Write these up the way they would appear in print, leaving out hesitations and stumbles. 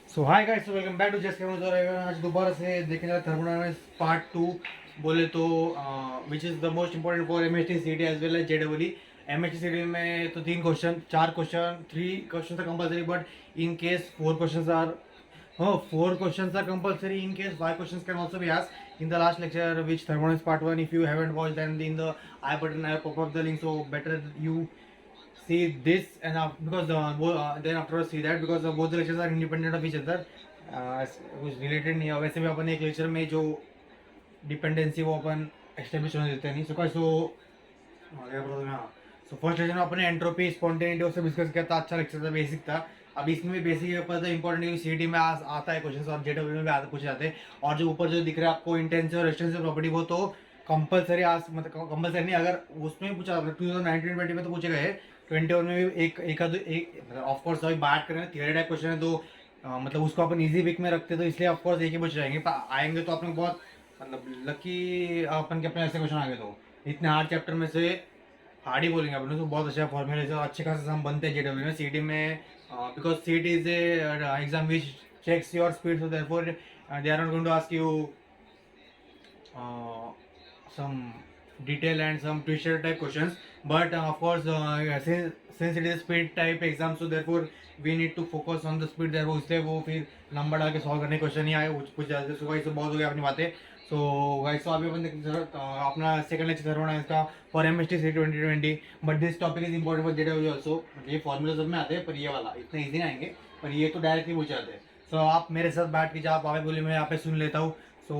So hi guys, so welcome back to just आज दोबारा से देखेंगे थर्मोडायनामिक्स पार्ट 2। बोले तो which is the most important for MHT CET as well as JW. MHT CET में तो 3 question 4 question 3 question are compulsory, but in case 4 question are 4 question are compulsory, in case 5 question can also be asked in the last lecture which thermodynamics part 1. If you haven't watched, then in the I button I pop up the link, so better you see this and because then afterwards see that, because both the lectures are independent of each other. कुछ related नहीं है वैसे भी अपन एक lecture में जो dependency वो अपन establish होने देते नहीं। सो क्या क्या बोलते हैं, हाँ। सो फर्स्ट लेक्चर में अपने एंट्रोपी स्पॉन्टेनिटी और सब डिस्कस किया था, अच्छा लेक्चर था, बेसिक था। अब इसमें भी बेसिक है, पर इंपॉर्टेंट सीटी में आता है क्वेश्चन और जेडब्ल्यू में भी पूछे जाते हैं। और जो ऊपर जो दिख रहा है आपको इंटेंसिव और एक्सटेंसिव प्रॉपर्टी, वो तो कंपलसरी आज मतलब कंपलसरी नहीं, अगर उसमें पूछा 2019-20 में तो पूछे गए, 21 में भी एक मतलब ऑफकोर्स अभी बात करें थियरी टाइप क्वेश्चन है तो मतलब उसको अपन इजी वीक में रखते तो इसलिए ऑफकोर्स एक ही बच जाएंगे, पर आएंगे तो अपने बहुत मतलब लकी अपन के अपने ऐसे क्वेश्चन आ गए तो इतने हार्ड चैप्टर में से हार्ड ही बोलेंगे अपने तो बहुत अच्छा फॉर्मूले से अच्छे खासे हम बनते हैं जेडब्ल्यू में सीटी में, because CT is a exam which checks your speed, so therefore they are not going to ask you some detail and some twisted type questions, but of course since it is a speed type exam, so therefore we need to focus on the speed, therefore इसलिए वो फिर number डाल के solve करने question नहीं आए कुछ ज़्यादा। सो गाइस बहुत हो गया अपनी बातें। सो गाइस तो अभी अपन अपना सेकंड लेक्चर करवाना है इसका for MST C 2020, but this topic is important for JW also. ये फॉर्मूला सब में आते हैं, पर ये वाला इतना ईजी नहीं आएंगे, पर ये तो डायरेक्टली पूछे जाते हैं। सो आप मेरे साथ बैठ के जब आप बोले मैं यहाँ पे सुन लेता हूँ। So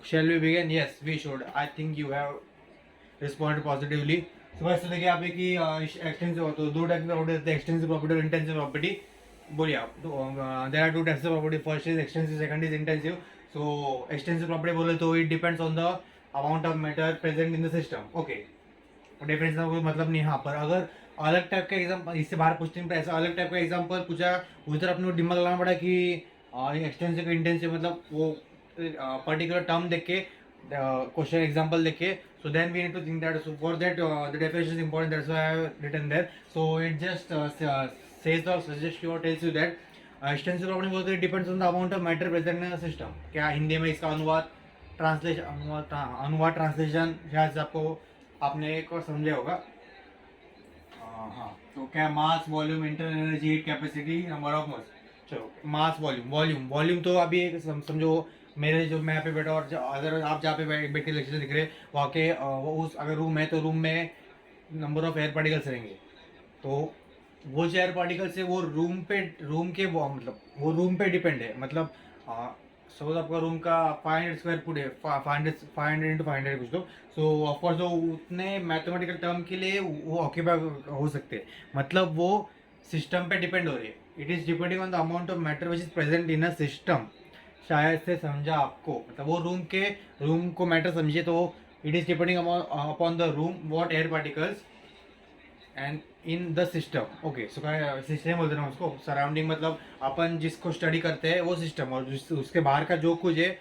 shall we begin? Yes, we should. I think you have responded positively. So बस देखिए आप एक ही एक्सटेंसिव तो दो टाइप की प्रॉपर्टी होती है, एक्सटेंसिव प्रॉपर्टी और इंटेंसिव प्रॉपर्टी। बोलिए आप। तो there are two types of property, first is extensive, second is intensive. So extensive property बोले तो it depends on the amount of matter present in the system. Okay, difference का कोई मतलब नहीं। हाँ, पर अगर अलग टाइप का एग्जाम्पल इससे बाहर पूछते हैं, ऐसा अलग टाइप का एग्जाम्पल पूछा उधर अपने को दिमाग लगाना पड़ा कि एक्सटेंसिव इंटेंसिव मतलब वो पर्टिकुलर टर्म देख के क्वेश्चन एग्जांपल देख के, so then we need to think that, so for that the definition is important, that's why I have written there. So it just says और सजेस्ट यू और tells you that extensive property बोलते हैं depends on the amount of matter present in the system. क्या हिंदी में इसका अनुवाद translation शायद से आपको आपने एक और समझा होगा। हाँ, तो क्या मास volume internal energy heat capacity number of moles. चलो मास वॉल्यूम वॉल्यूम वॉल्यूम तो अभी एक समझो मेरे जो मैं यहाँ पे बैठा और अगर आप जहाँ पे बैठ के लेक्चर दिख रहे वहाँ के वो उस अगर रूम है तो रूम में नंबर ऑफ एयर पार्टिकल्स रहेंगे, तो वो जो एयर पार्टिकल्स है वो रूम के वो मतलब वो रूम पे डिपेंड है। मतलब सपोज आपका रूम का 500 स्क्वायर फुट है, 500 इंटू 500 कुछ तो, सो ऑफकोर्स वो उतने मैथमेटिकल टर्म के लिए वो ऑक्यूपाई हो सकते हैं, मतलब वो सिस्टम पे डिपेंड हो रही है। It is depending on the amount of matter which is present in a system. शायद से समझा आपको, मतलब वो रूम को मैटर समझिए तो it is depending upon the room what air particles and in the system. Okay, so क्या सिस्टम बोलते हैं उसको, सराउंडिंग मतलब अपन जिसको स्टडी करते हैं वो सिस्टम, और उसके बाहर का जो कुछ है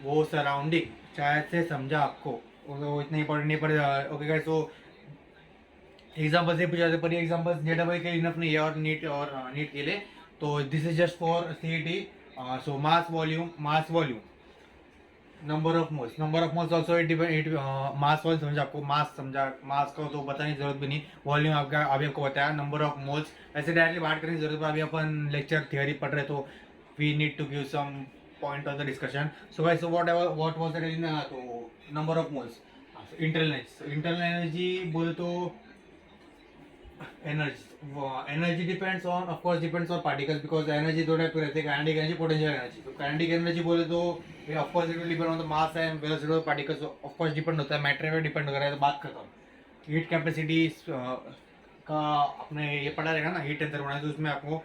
वो सराउंडिंग। शायद से समझा आपको, वो इतना इंपॉर्टेंट नहीं पर ओके गाइस। सो एग्जाम्पल से पूछा जाता है, पर ये एग्जाम्पल जेडब्ल्यू के इनफ नहीं है और नीट के लिए, तो this is just for CET. So mass volume number of moles also it mass volume समझा आपको, मास समझा, मास को तो बताने की जरूरत भी नहीं, वॉल्यूम आपका अभी आपको बताया नंबर ऑफ मोल्स। ऐसे डायरेक्टली बात करने की जरूरत है, अभी अपन लेक्चर थियरी पढ़ रहे तो we need to give some point of the discussion. So guys, so what was that in तो number of moles. Internal energy बोले तो energy depends on of course depends on particles, because energy दो type के रहते हैं, kinetic energy, potential energy. तो kinetic energy बोले तो of course it will depend on the mass and velocity of particles, of course depend होता है, मैटर पे डिपेंड कर रहा है। तो बात करता हूँ हीट कैपेसिटी का, आपने ये पढ़ा रहेगा ना हीट टेंसर बनाए, तो उसमें आपको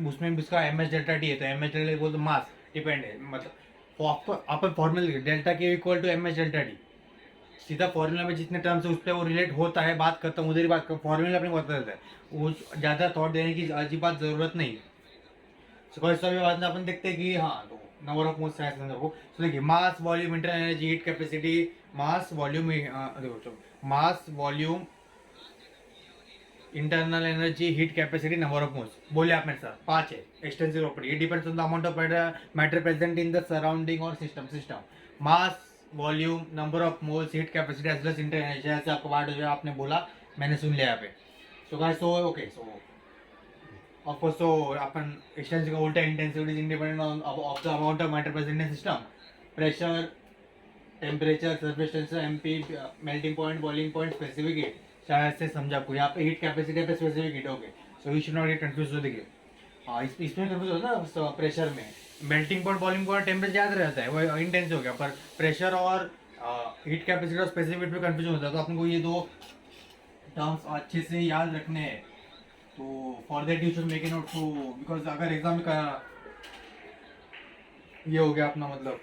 उसमें भी उसका एम एच डेल्टा टी है, तो एम एच डेल्टा बोल तो मास डिपेंड है, मतलब आप फॉर्मूला डेल्टा के equal to M H delta T, सीधा फॉर्मूला में जितने टर्म्स है उस पर वो रिलेट होता है। बात करता हूँ उधर ही बात कर, फॉर्मूला अपने को बता देता है, वो ज़्यादा थॉट देने की अजीब बात जरूरत नहीं। सुपर स्टार बाद में अपन देखते हैं कि हाँ, तो नंबर ऑफ मोल्स साइज को, तो देखिए mass volume internal energy heat capacity, mass volume देखो mass volume internal energy, heat capacity, number of moles, बोले आप मेरे साथ 5 है extensive property. It depends on the amount of matter present in the surrounding और system. Mass, volume, number of moles, heat capacity as well as internal energy. ऐसे आपको part जो आपने बोला मैंने सुन लिया यहाँ पे. सो guys, so okay, so of course तो अपन एक्सटेंसिव का उल्टा intensity is independent of the amount of matter present in system. Pressure, temperature, surface tension, MP, melting point, boiling point, specific heat. शायद से समझा आपको. यहाँ पे हीट कैपेसिटी पे specific heat. Okay, so you should not get confuse. हो देखिए, हाँ इसमें कंफ्यूज होता है ना प्रेशर में. Melting point, boiling point, temperature याद रहता है, वो इंटेंस हो गया. पर प्रेशर और हीट कैपेसिटी और स्पेसिफिक हीट में कंफ्यूजन होता है. तो आपको ये दो टर्म्स अच्छे से याद रखने हैं. तो for that you should make a note. तो बिकॉज अगर एग्जाम का ये हो गया अपना, मतलब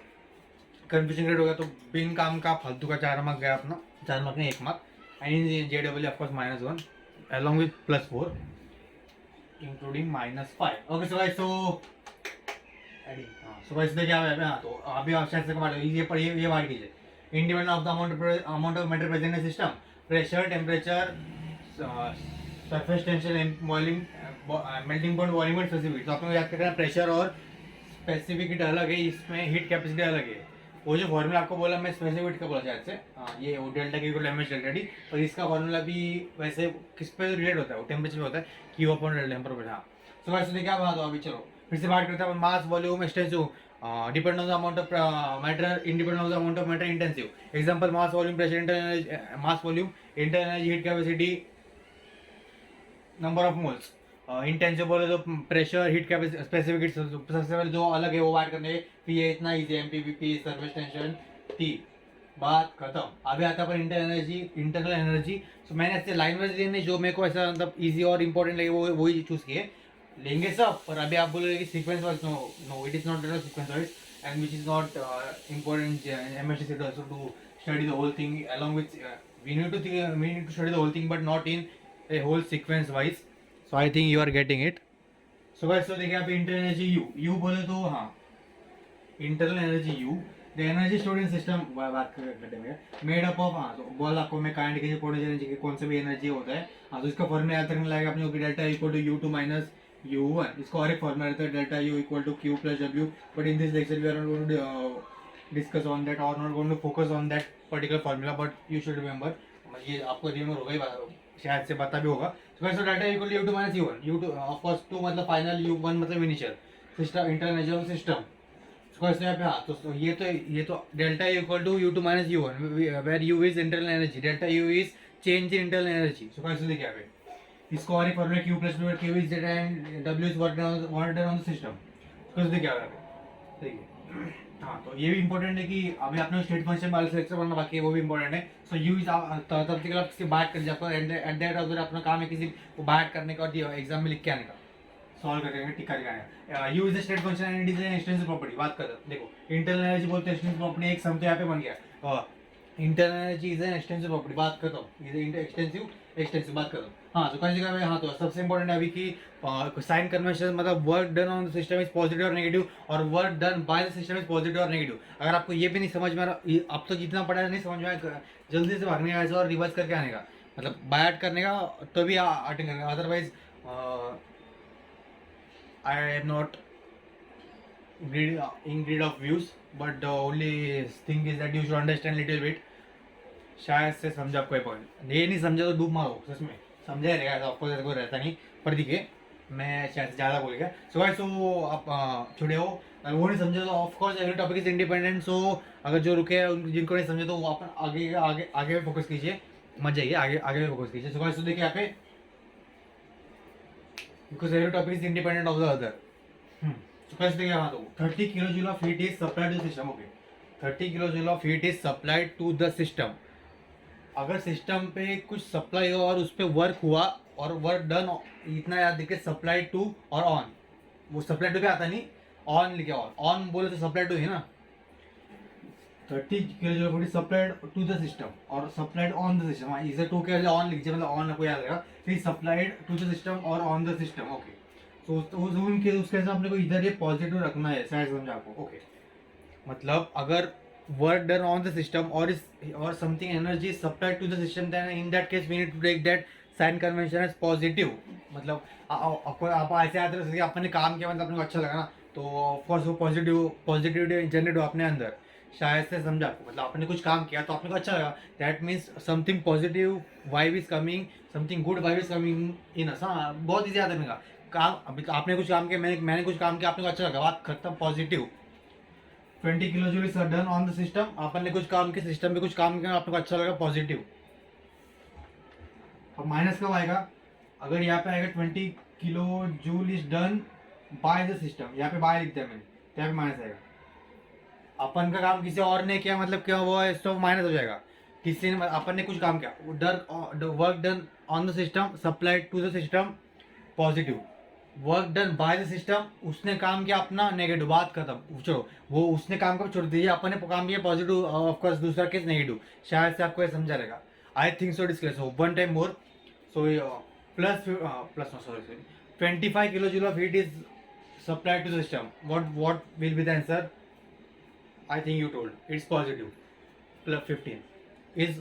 कंफ्यूजन रेट हो गया, तो बिन काम का फालतू का 4 मार्क गया अपना. 4 मार्क में 1 mark. And J W of course -1 along with +4 including -5. Okay, so guys, so guys देखिए हाँ, तो अभी आप शायद से कमाल ये पढ़िए, ये बात कीजिए. Independent of the amount of matter present in system, pressure, temperature, surface tension, boiling, melting point, boiling point, specific. तो आपको याद करना प्रेशर और स्पेसिफिक हीट अलग है, इसमें हीट कैपेसिटी अलग है. वो जो फॉर्मूला आपको बोला मैं स्पेसिफिक हीट का बोला शायद से, हाँ ये वो delta Q equal M H delta T. और इसका फॉर्मूला भी वैसे किस पे रिलेट होता है, वो टेम्परेचर पे होता है, क्यू अपॉन डेल्टा टेम्परेचर. हाँ, सो वैसे देखिए आप. हाँ, तो अभी चलो फिर से बात करते हैं. Mass, volume, extensive, depend on the amount of matter, independent of the amount of matter, intensive. Example mass, volume, pressure, internal mass, volume, internal energy, heat capacity, number of moles. Intensive बोले तो pressure, heat capacity, specific heat. सबसे पहले जो अलग है वो बात करने. पी है इतना easy, M P, P, surface tension, T, बात खत्म. अभी आता पर इंटरनल एनर्जी. सो मैंने ऐसे लाइन वाइज लेने जो मेरे को ऐसा मतलब इजी और इंपॉर्टेंट लगे वो वही चूज किए. लेंगे सब, पर अभी आप बोलोगे कि sequence wise. No no, it is not sequence wise, and which is not important MSc also to study the whole thing along with we need to study the whole thing but not in a whole sequence wise. So I think you are getting it. So guys, so देखिए आप internal energy U बोले तो हाँ, internal energy U, the energy stored in system बात करते हैं made up of. हाँ, तो बोल आपको मैं काइंड के पोटेंशियल एनर्जी के कौन सा भी एनर्जी होता है. हाँ, तो इसका फॉर्मूला याद रखने लगेगा अपने, delta equal to U2 minus U1. इसका और एक फॉर्मूला रहता है delta U equal to Q plus W. But in this lecture we are not going to discuss on that और not going to focus on that particular formula. But you should remember, ये आपको remember होगा ही, शायद से पता भी होगा. So delta equal to U2 minus U1. U2 of course 2 मतलब फाइनल, U1 मतलब initial. System internal energy of system. यहाँ पे हाँ, तो ये तो डेल्टा equal to U2 minus U1 where U is internal energy, delta U is change in internal energy. So कैसे देखिए यहाँ पे इसको और एक formula Q plus Q is data and W is work done on the system. कैसे देखिए यहाँ पे देखिए. हाँ, तो ये भी इंपॉर्टेंट है कि अभी आपने स्टेट फंक्शन वाले सेक्शन पढ़ना बाकी है, वो भी इंपॉर्टेंट है. सो यू इज तब तक आप किसी बात कर जाते हो एट दैट अगर अपना काम है किसी को बात करने का और एग्जाम में लिख के आने का, सॉल्व करेंगे, टिक करके आएगा. You is the state function and it is an extensive property. बात कर देखो, इंटरनल एनर्जी बोलते हैं एक्सटेंसिव प्रॉपर्टी, एक सम तो यहाँ पे बन गया. Internal energy is an extensive property. बात करता हूँ, इज एक्सटेंसिव बात करता हूँ. हाँ, तो कैसे का. हाँ, तो सबसे इंपॉर्टेंट है अभी की साइन कन्वेंशन, मतलब work done on the system is positive और नेगेटिव, और work done by the system is positive और नेगेटिव. अगर आपको ये भी नहीं समझ में आ रहा, अब तो जितना पढ़ा नहीं समझ में आया, जल्दी से भागने का और रिवर्स करके आने का, मतलब बाय ऐड करने का, तभी अटेंड करने का. Otherwise I am not in greed of views, but the only thing is that you should understand little bit. शायद से समझा कोई पॉइंट, ये नहीं समझा तो डूब मारो. सच में समझा रहेगा, तो आपको कोई रहता नहीं. पर देखिए मैं शायद ज़्यादा बोल गया. सो गाइस, सो आप छोड़े हो, अगर वो नहीं समझे तो of course every topic is independent. So अगर जो रुके हैं जिनको नहीं समझे तो वो अपन आगे आगे आगे पे फोकस कीजिए, मत जाइए, आगे आगे पे फोकस कीजिए. सो गाइस, तो देखिए यहाँ पे because every topic is independent of the other. So कैसे देखिए. हाँ, तो 30 kilojoule of heat is supplied to the system. Okay, 30 kilojoule of heat is supplied to the system. अगर सिस्टम पे कुछ सप्लाई हो और उस पर वर्क हुआ और वर्क डन, इतना याद देखिए, सप्लाई टू और ऑन. वो सप्लाई टू पे आता नहीं, ऑन लिखे. ऑन बोले तो सप्लाई टू है ना. 30 kilojoule of heat supplied to the system और सप्लाइड ऑन द सिस्टम. हाँ, इसे टू के ऑन लिखिए, मतलब ऑन आपको याद रहेगा. फिर सप्लाइड टू द सिस्टम और ऑन द सिस्टम. ओके, तो उनके उसके हिसाब अपने को इधर ये पॉजिटिव रखना है. शायद समझा आपको. ओके, मतलब अगर work done on the system और something energy supplied to the system, then in that case we need to take that sign convention as positive, मतलब आपको आप ऐसे आते रह सकते आपने काम किया मतलब अपने को अच्छा लगा ना, तो ऑफकोर्स वो पॉजिटिविटी जनरेट हो अपने अंदर, शायद से समझा आपको, मतलब आपने कुछ काम किया तो आपने को अच्छा लगा, that means something positive vibe is coming, something good vibe is coming in us. हाँ, बहुत ईजी आता है मेरा काम, अभी तो आपने कुछ काम किया, मैंने कुछ काम किया, आपने को अच्छा लगा, बात खत्म, positive. 20 kilo joule is done on the system, अपन ने कुछ काम किया सिस्टम पे, कुछ काम किया आपको अच्छा लगा, पॉजिटिव। अब माइनस कब आएगा, अगर यहाँ पे आएगा 20 kilo joule is done by the system, यहाँ पे बाय लिखते हैं मैंने, तो यहाँ पे माइनस आएगा। अपन का काम किसी और ने किया मतलब क्या हुआ, स्टॉप माइनस हो जाएगा। किसी ने, अपन ने कुछ काम किया, work done on the system supplied to the system, positive. Work done by the system, उसने काम किया अपना, नेगेटिव, बात खत्म, चलो वो उसने काम को छोड़ दीजिए, अपन ने काम किया पॉजिटिव, ऑफकोर्स दूसरा केस नेगेटिव। शायद से आपको ये समझा रहेगा, आई थिंक सो डिस्कस हो one time more. So plus plus sorry 25 kilo joule of heat is supplied to the system, what will be the answer? I think you told it's positive, plus 15 is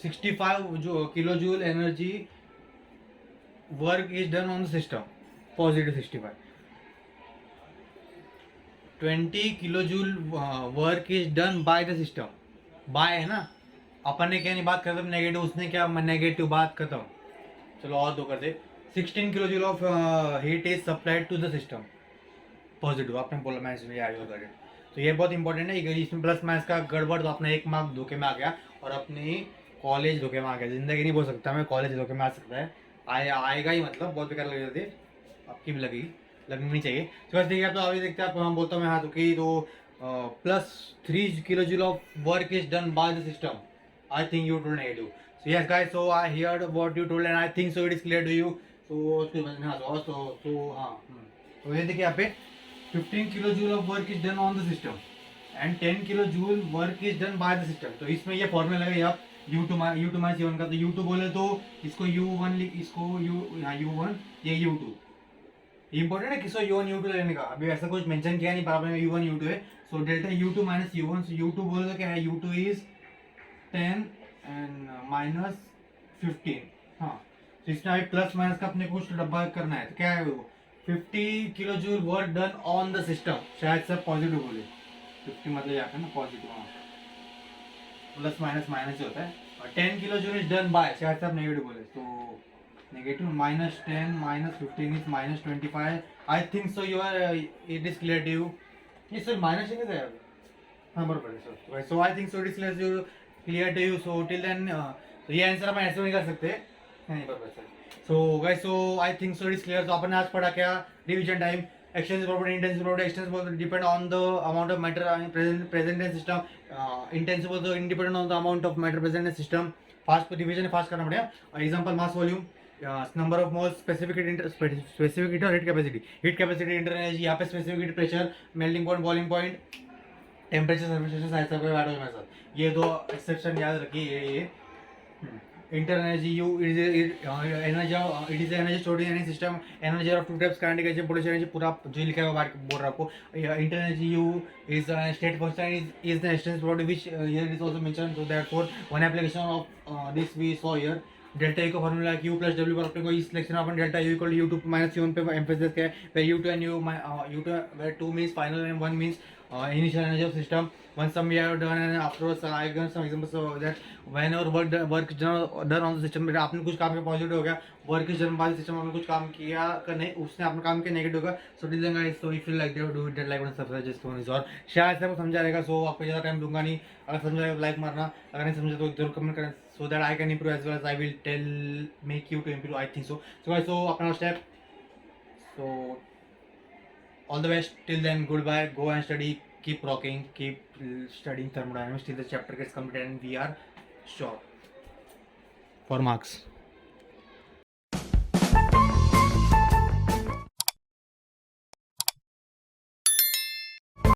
65 kilojoule energy work is done on the system, positive 65। 20 kilojoule work is done by the system, by है ना, अपन ने क्या नहीं बात खत्म, negative, उसने क्या negative, बात खत्म। चलो और दो कर दे, 16 kilo joule of heat is supplied to the system, positive, आपने बोला मैं इसमें आई होगा। तो ये बहुत इंपॉर्टेंट है, इसमें प्लस माइनस का गड़बड़ तो अपना एक मार्क धोखे में आ गया, और अपनी कॉलेज धोखे में आ गया, जिंदगी नहीं बोल सकता मैं, कॉलेज धोखे में आ सकता है, आएगा ही, मतलब बहुत बेकार लग जाती है, आपकी भी लगेगी, लगनी नहीं चाहिए। तो बस देखिए, तो अभी देखते हैं आप, हम बोलता हूँ मैं हाथ की, तो plus 3 kilo joule of work is done by the system, I think you told negative. So yes guys, so I heard what you told and I think so it is clear to you. So तो ये देखिए यहाँ पे 15 kilo joule of work is done on the system and 10 kilo joule work is done by the system. तो इसमें ये formula लगाइए आप U2 माइनस U1 का, तो U2 बोले तो इसको U1 इसको U1 ये U2, इंपॉर्टेंट है किसको U1 U2 लेने का, अभी ऐसा कुछ मेंशन किया नहीं, पर U1 U2 है। So delta U2 minus U1, सो U2 बोले तो क्या है, U2 इज 10 एंड माइनस 15। हाँ, तो इसमें अभी प्लस माइनस का अपने कुछ डब्बा करना है, तो क्या है वो 50 kilo joule work done on the system, शायद सर पॉजिटिव बोले, 50 मतलब यहाँ पे ना पॉजिटिव, हाँ प्लस माइनस माइनस ही होता है, और 10 kilo joule is done by, शायद सर नेगेटिव बोले, तो negative minus 10 minus 15 is minus 25। I think so you are it is clear to you, ये सर माइनस ही नहीं था, हाँ बराबर है sir. So I think so it is clear to you. So till then तो ये आंसर अपन ऐसे नहीं कर सकते, नहीं बराबर sir. So guys, so I think so it is clear. तो अपन ने आज पढ़ा क्या, revision time, extensive property, intensive property, extensive property depend on the amount of matter present in system, intensive तो independent on the amount of matter present in system, fast division fast करना पड़ेगा। Example mass volume, number of moles, specific heat और heat capacity, inter energy, यहाँ पे specific heat, pressure, melting point, boiling point, temperature, सर्विसेशन, ऐसा कोई add हो मेरे साथ, ये दो एक्सेप्शन याद रखिए। ये inter energy U energy, it is energy stored in any system, energy of two types, kinetic energy, potential energy, पूरा जो लिखा है बाहर बोल रहा हूं आपको। Inter energy U is state function, is the extensive property which here is also mention, so that for one application of this we saw here. Delta U का फॉर्मूला Q प्लस W पर अपने को इस सिलेक्शन अपन delta U equal U2 minus U1 पे emphasis किया है, where U2 and U2 where 2 means final and 1 means initial energy of system. Once some we have done and afterwards I give some examples so that whenever work is done on the system, आपने कुछ काम किया positive हो गया, work is done by the system, आपने कुछ काम किया का नहीं, उसने अपना काम किया नेगेटिव होगा। So till then guys, so if you like do it like and subscribe just for this, और शायद से आपको समझा रहेगा। सो आपको ज़्यादा टाइम दूंगा नहीं, अगर समझा रहेगा लाइक मारना, अगर नहीं समझा तो जरूर कमेंट करें, so that I can improve as well as I will make you to improve, I think so. So guys, so अपना step, so all the best till then, goodbye, go and study, keep rocking, keep studying thermodynamics till the chapter gets completed and we are sure for marks.